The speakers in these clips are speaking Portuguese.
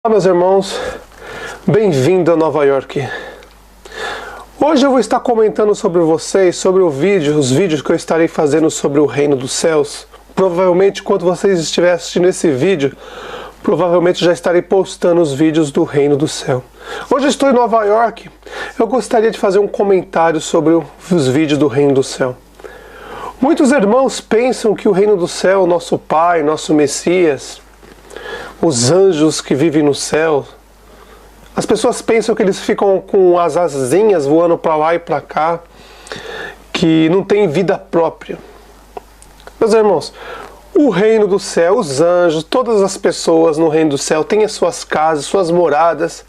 Olá, meus irmãos, bem-vindo a Nova York. Hoje eu vou estar comentando sobre vocês, sobre os vídeos que eu estarei fazendo sobre o Reino dos Céus. Provavelmente, quando vocês estiverem assistindo esse vídeo, provavelmente já estarei postando os vídeos do Reino do Céu. Hoje eu estou em Nova York, eu gostaria de fazer um comentário sobre os vídeos do Reino do Céu. Muitos irmãos pensam que o Reino do Céu, nosso Pai, nosso Messias, os anjos que vivem no céu, as pessoas pensam que eles ficam com as asinhas voando para lá e para cá, que não tem vida própria. Meus irmãos, o reino do céu, os anjos, todas as pessoas no reino do céu têm as suas casas, suas moradas.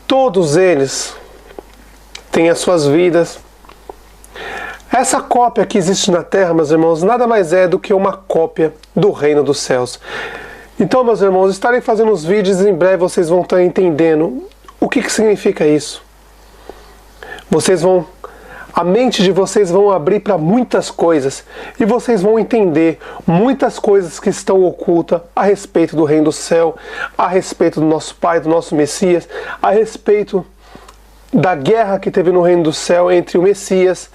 Todos eles têm as suas vidas. Essa cópia que existe na terra, meus irmãos, nada mais é do que uma cópia do reino dos céus. Então, meus irmãos, estarei fazendo os vídeos e em breve vocês vão estar entendendo o que significa isso. A mente de vocês vão abrir para muitas coisas e vocês vão entender muitas coisas que estão ocultas a respeito do reino do céu, a respeito do nosso Pai, do nosso Messias, a respeito da guerra que teve no reino do céu entre o Messias,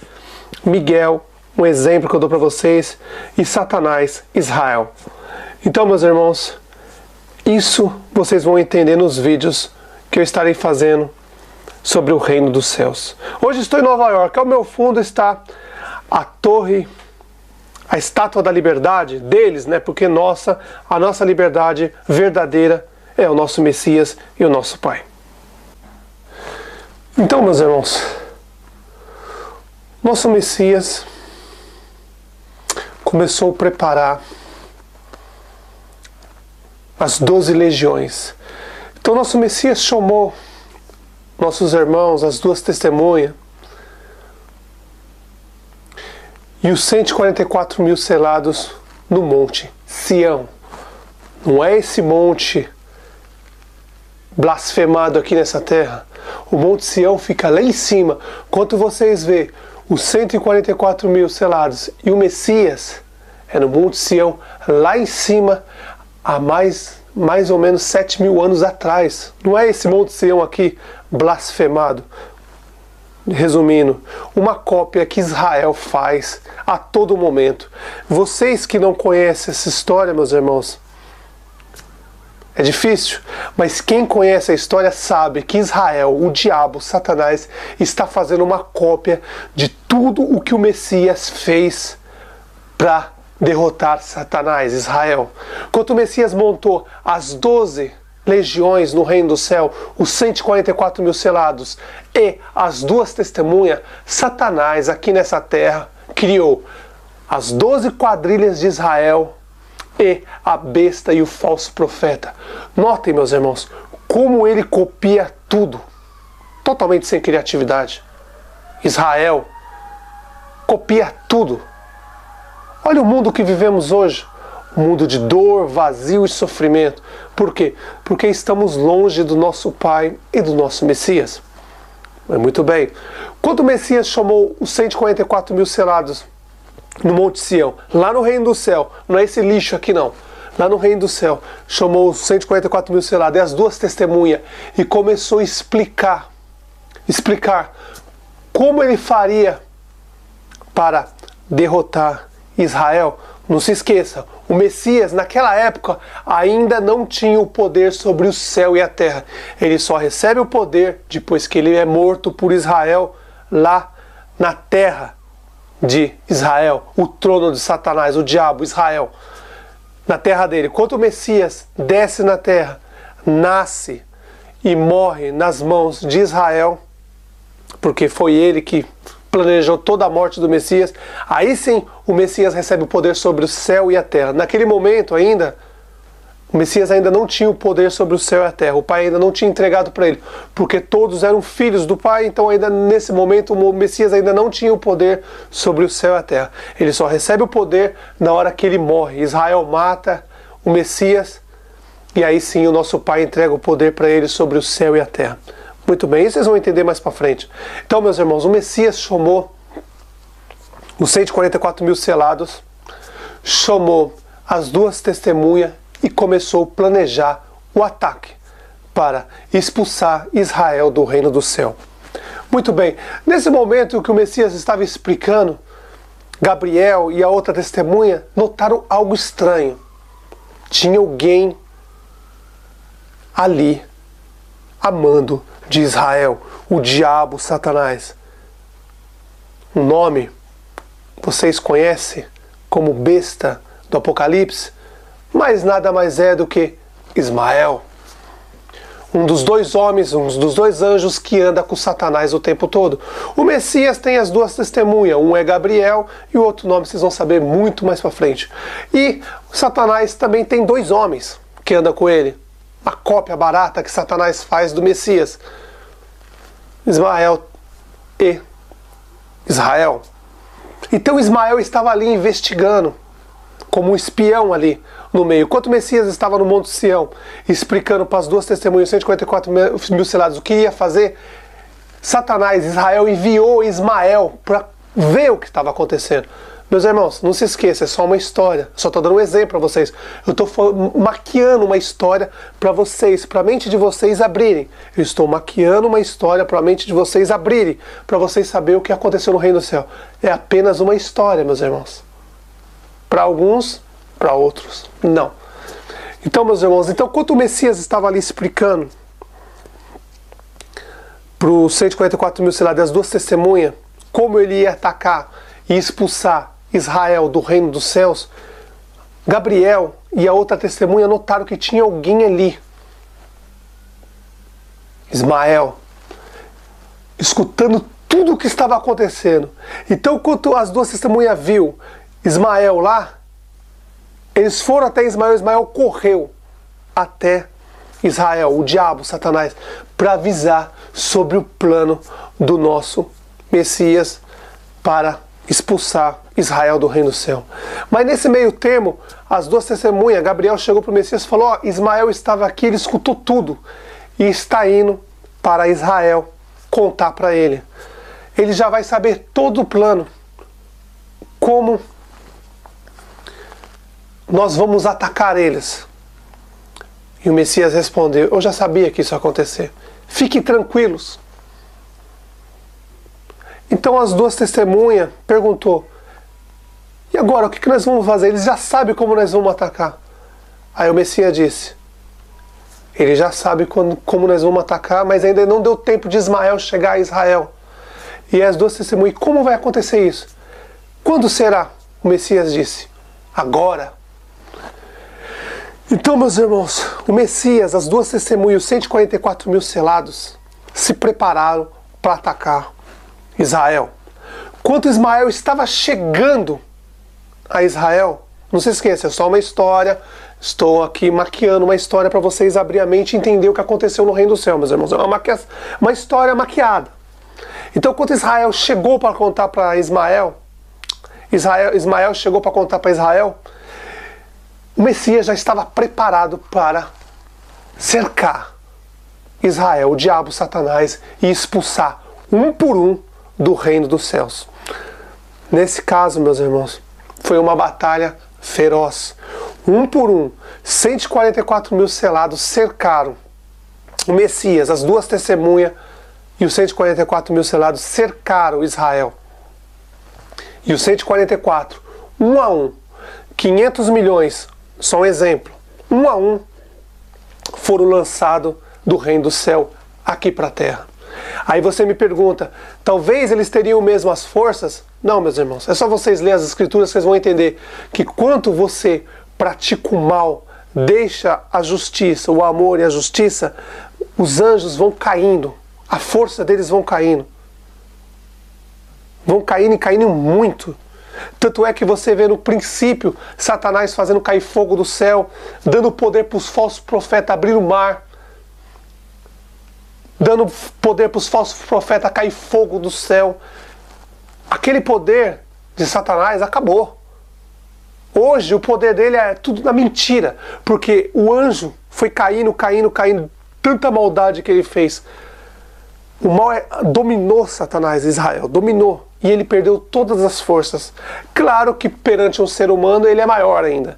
Miguel, um exemplo que eu dou para vocês, e Satanás, Israel. Então, meus irmãos, isso vocês vão entender nos vídeos que eu estarei fazendo sobre o Reino dos Céus. Hoje estou em Nova York, ao meu fundo está a torre, a estátua da liberdade deles, né? Porque a nossa liberdade verdadeira é o nosso Messias e o nosso Pai. Então, meus irmãos, nosso Messias começou a preparar as 12 legiões. Então nosso Messias chamou nossos irmãos, as duas testemunhas, e os 144 mil selados no monte Sião. Não é esse monte blasfemado aqui nessa terra. O monte Sião fica lá em cima. Quando vocês vê os 144 mil selados e o Messias, é no monte Sião, lá em cima, há mais ou menos 7.000 anos atrás. Não é esse monte Sião aqui blasfemado. Resumindo, uma cópia que Israel faz a todo momento. Vocês que não conhecem essa história, meus irmãos, é difícil, mas quem conhece a história sabe que Israel, o diabo, Satanás, está fazendo uma cópia de tudo o que o Messias fez para derrotar Satanás, Israel. Quando o Messias montou as 12 legiões no reino do céu, os 144 mil selados e as duas testemunhas, Satanás aqui nessa terra criou as 12 quadrilhas de Israel e a besta e o falso profeta. Notem, meus irmãos, como ele copia tudo, totalmente sem criatividade. Israel copia tudo. Olha o mundo que vivemos hoje, um mundo de dor, vazio e sofrimento. Por quê? Porque estamos longe do nosso Pai e do nosso Messias. Mas muito bem. Quando o Messias chamou os 144 mil selados no Monte Sião, lá no Reino do Céu, não é esse lixo aqui não, lá no Reino do Céu, chamou os 144 mil selados e as duas testemunhas e começou a explicar como ele faria para derrotar Israel. Não se esqueça, o Messias naquela época ainda não tinha o poder sobre o céu e a terra. Ele só recebe o poder depois que ele é morto por Israel lá na terra de Israel, o trono de Satanás, o diabo, Israel, na terra dele. Quando o Messias desce na terra, nasce e morre nas mãos de Israel, porque foi ele que planejou toda a morte do Messias, aí sim o Messias recebe o poder sobre o céu e a terra. Naquele momento ainda, o Messias ainda não tinha o poder sobre o céu e a terra, o Pai ainda não tinha entregado para ele, porque todos eram filhos do Pai, então ainda nesse momento o Messias ainda não tinha o poder sobre o céu e a terra. Ele só recebe o poder na hora que ele morre. Israel mata o Messias, e aí sim o nosso Pai entrega o poder para ele sobre o céu e a terra. Muito bem, isso vocês vão entender mais para frente. Então, meus irmãos, o Messias chamou os 144 mil selados, chamou as duas testemunhas e começou a planejar o ataque para expulsar Israel do reino do céu. Muito bem, nesse momento que o Messias estava explicando, Gabriel e a outra testemunha notaram algo estranho. Tinha alguém ali, amando de Israel, o diabo, Satanás. Um nome, vocês conhecem como besta do Apocalipse, mas nada mais é do que Ismael. Um dos dois homens, um dos dois anjos que anda com Satanás o tempo todo. O Messias tem as duas testemunhas, um é Gabriel e o outro nome vocês vão saber muito mais para frente. E Satanás também tem dois homens que andam com ele. A cópia barata que Satanás faz do Messias. Ismael e Israel. Então Ismael estava ali investigando, como um espião ali no meio. Enquanto o Messias estava no Monte Sião, explicando para as duas testemunhas, 144 mil selados, o que ia fazer, Satanás, Israel, enviou Ismael para ver o que estava acontecendo. Meus irmãos, não se esqueça, é só uma história. Só estou dando um exemplo para vocês. Eu estou maquiando uma história para vocês, para a mente de vocês abrirem. Eu estou maquiando uma história para a mente de vocês abrirem, para vocês saberem o que aconteceu no reino do céu. É apenas uma história, meus irmãos. Para alguns, para outros, não. Então, meus irmãos, enquanto o Messias estava ali explicando para os 144 mil selados, as duas testemunhas, como ele ia atacar e expulsar Israel do reino dos céus, Gabriel e a outra testemunha notaram que tinha alguém ali. Ismael, escutando tudo o que estava acontecendo. Então, quando as duas testemunhas viu Ismael lá, eles foram até Ismael, Ismael correu até Israel, o diabo, Satanás, para avisar sobre o plano do nosso Messias para expulsar Israel do reino do céu. Mas nesse meio termo, as duas testemunhas, Gabriel chegou para o Messias e falou, ó, Ismael estava aqui, ele escutou tudo e está indo para Israel contar para ele. Ele já vai saber todo o plano, como nós vamos atacar eles. E o Messias respondeu, eu já sabia que isso ia acontecer. Fiquem tranquilos. Então as duas testemunhas perguntou, e agora, o que nós vamos fazer? Eles já sabem como nós vamos atacar. Aí o Messias disse, ele já sabe como nós vamos atacar, mas ainda não deu tempo de Ismael chegar a Israel. E as duas testemunhas, como vai acontecer isso? Quando será? O Messias disse, agora. Então, meus irmãos, o Messias, as duas testemunhas, os 144 mil selados, se prepararam para atacar Israel. Quando Ismael estava chegando a Israel, não se esqueça, é só uma história, estou aqui maquiando uma história para vocês abrir a mente e entender o que aconteceu no reino do céu, meus irmãos. É uma história maquiada. Então, quando Israel chegou para contar para Ismael chegou para contar para Israel, o Messias já estava preparado para cercar Israel, o diabo, Satanás, e expulsar um por um do reino dos céus. Nesse caso, meus irmãos, foi uma batalha feroz. Um por um, 144 mil selados cercaram o Messias, as duas testemunhas e os 144 mil selados cercaram Israel. E os 144, um a um, 500 milhões, só um exemplo, um a um, foram lançados do reino do céu aqui para a terra. Aí você me pergunta, talvez eles teriam mesmo as forças? Não, meus irmãos, é só vocês lerem as escrituras que vocês vão entender que quanto você pratica o mal, deixa a justiça, o amor e a justiça, os anjos vão caindo, a força deles vão caindo. Vão caindo e caindo muito. Tanto é que você vê no princípio Satanás fazendo cair fogo do céu, dando poder para os falsos profetas abrir o mar, dando poder para os falsos profetas cair fogo do céu. Aquele poder de Satanás acabou. Hoje o poder dele é tudo na mentira, porque o anjo foi caindo, tanta maldade que ele fez. O mal dominou Satanás, Israel, dominou. E ele perdeu todas as forças. Claro que perante um ser humano ele é maior ainda.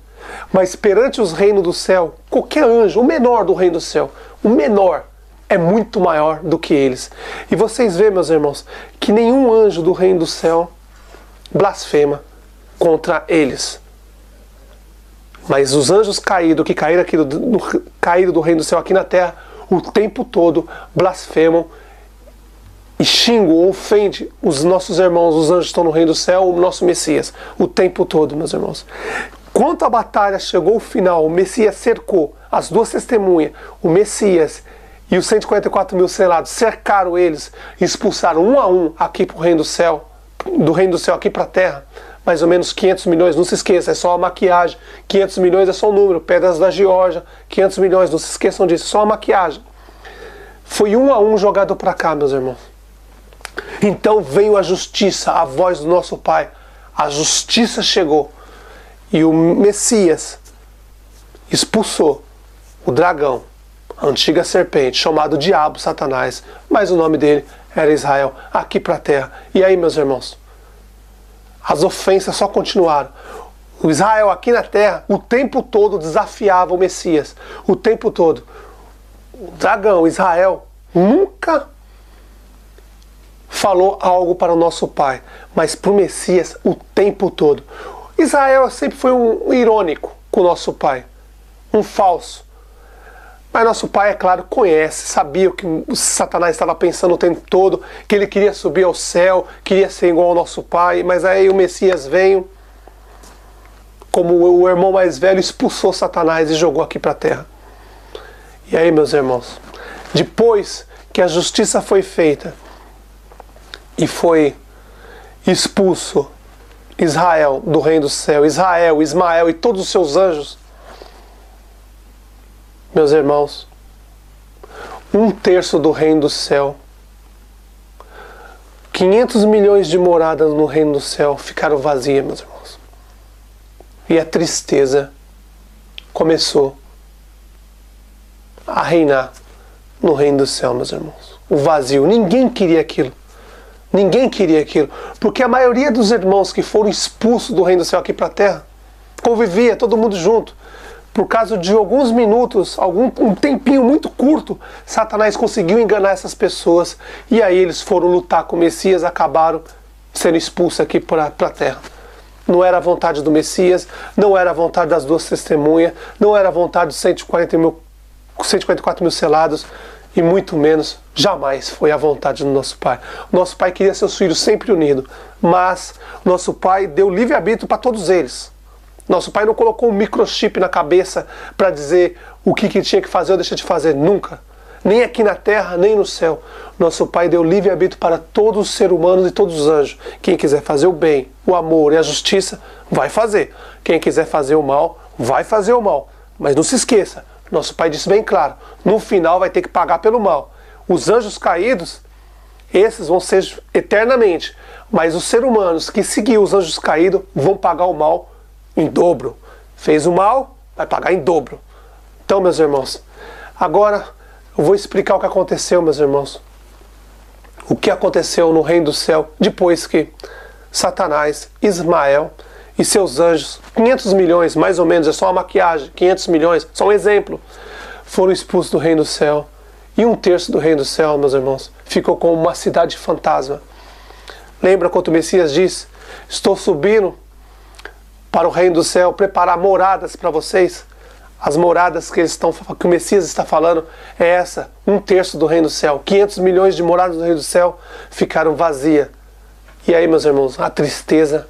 Mas perante os reinos do céu, qualquer anjo, o menor do reino do céu, o menor, é muito maior do que eles. E vocês veem, meus irmãos, que nenhum anjo do reino do céu blasfema contra eles. Mas os anjos caídos, que caíram aqui caído do reino do céu aqui na terra, o tempo todo blasfemam e xingam ou ofendem os nossos irmãos, os anjos que estão no reino do céu, o nosso Messias, o tempo todo, meus irmãos. Quando a batalha chegou ao final, o Messias cercou as duas testemunhas, o Messias e os 144 mil selados, cercaram eles e expulsaram um a um aqui para o reino do céu aqui para a terra. Mais ou menos 500 milhões, não se esqueça, é só a maquiagem. 500 milhões é só um número, pedras da Geórgia, 500 milhões, não se esqueçam disso, só a maquiagem. Foi um a um jogado para cá, meus irmãos. Então veio a justiça, a voz do nosso Pai. A justiça chegou. E o Messias expulsou o dragão, a antiga serpente, chamado Diabo, Satanás. Mas o nome dele era Israel, aqui para a terra. E aí, meus irmãos? As ofensas só continuaram. O Israel aqui na terra, o tempo todo desafiava o Messias. O tempo todo. O dragão, Israel, nunca falou algo para o nosso Pai. Mas para o Messias, o tempo todo. Israel sempre foi um irônico com o nosso Pai. Um falso. Mas nosso Pai, é claro, conhece, sabia o que o Satanás estava pensando o tempo todo, que ele queria subir ao céu, queria ser igual ao nosso Pai, mas aí o Messias veio, como o irmão mais velho, expulsou Satanás e jogou aqui para a terra. E aí, meus irmãos, depois que a justiça foi feita e foi expulso Israel do reino do céu, Israel, Ismael e todos os seus anjos, meus irmãos, 1/3 do reino do céu, 500 milhões de moradas no reino do céu ficaram vazias, meus irmãos. E a tristeza começou a reinar no reino do céu, meus irmãos. O vazio, ninguém queria aquilo. Ninguém queria aquilo. Porque a maioria dos irmãos que foram expulsos do reino do céu aqui para a terra, convivia todo mundo junto. Por causa de alguns minutos, um tempinho muito curto, Satanás conseguiu enganar essas pessoas. E aí eles foram lutar com o Messias, acabaram sendo expulsos aqui para a terra. Não era a vontade do Messias, não era a vontade das duas testemunhas, não era a vontade dos 144 mil selados, e muito menos, jamais foi a vontade do nosso Pai. O nosso Pai queria seus filhos sempre unidos, mas nosso Pai deu livre-arbítrio para todos eles. Nosso Pai não colocou um microchip na cabeça para dizer o que tinha que fazer ou deixar de fazer, nunca. Nem aqui na terra, nem no céu. Nosso Pai deu livre-arbítrio para todos os seres humanos e todos os anjos. Quem quiser fazer o bem, o amor e a justiça, vai fazer. Quem quiser fazer o mal, vai fazer o mal. Mas não se esqueça, nosso Pai disse bem claro, no final vai ter que pagar pelo mal. Os anjos caídos, esses vão ser eternamente. Mas os seres humanos que seguiram os anjos caídos vão pagar o mal em dobro. Fez o mal, vai pagar em dobro. Então, meus irmãos, agora eu vou explicar o que aconteceu, meus irmãos. O que aconteceu no reino do céu depois que Satanás, Ismael e seus anjos, 500 milhões, mais ou menos, é só uma maquiagem, 500 milhões, só um exemplo, foram expulsos do reino do céu. E 1/3 do reino do céu, meus irmãos, ficou como uma cidade fantasma. Lembra quando o Messias disse: estou subindo para o reino do céu, preparar moradas para vocês? As moradas que o Messias está falando é essa, 1/3 do reino do céu. 500 milhões de moradas do reino do céu ficaram vazias. E aí, meus irmãos, a tristeza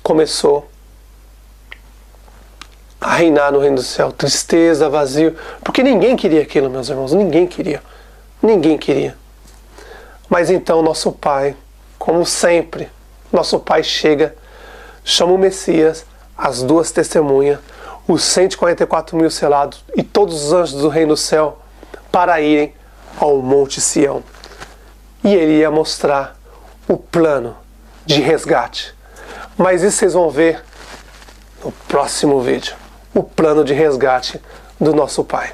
começou a reinar no reino do céu. Tristeza, vazio. Porque ninguém queria aquilo, meus irmãos. Ninguém queria. Ninguém queria. Mas então nosso Pai, como sempre, nosso Pai chega, chama o Messias, as duas testemunhas, os 144 mil selados e todos os anjos do reino do céu para irem ao Monte Sião. E ele ia mostrar o plano de resgate. Mas isso vocês vão ver no próximo vídeo. O plano de resgate do nosso Pai.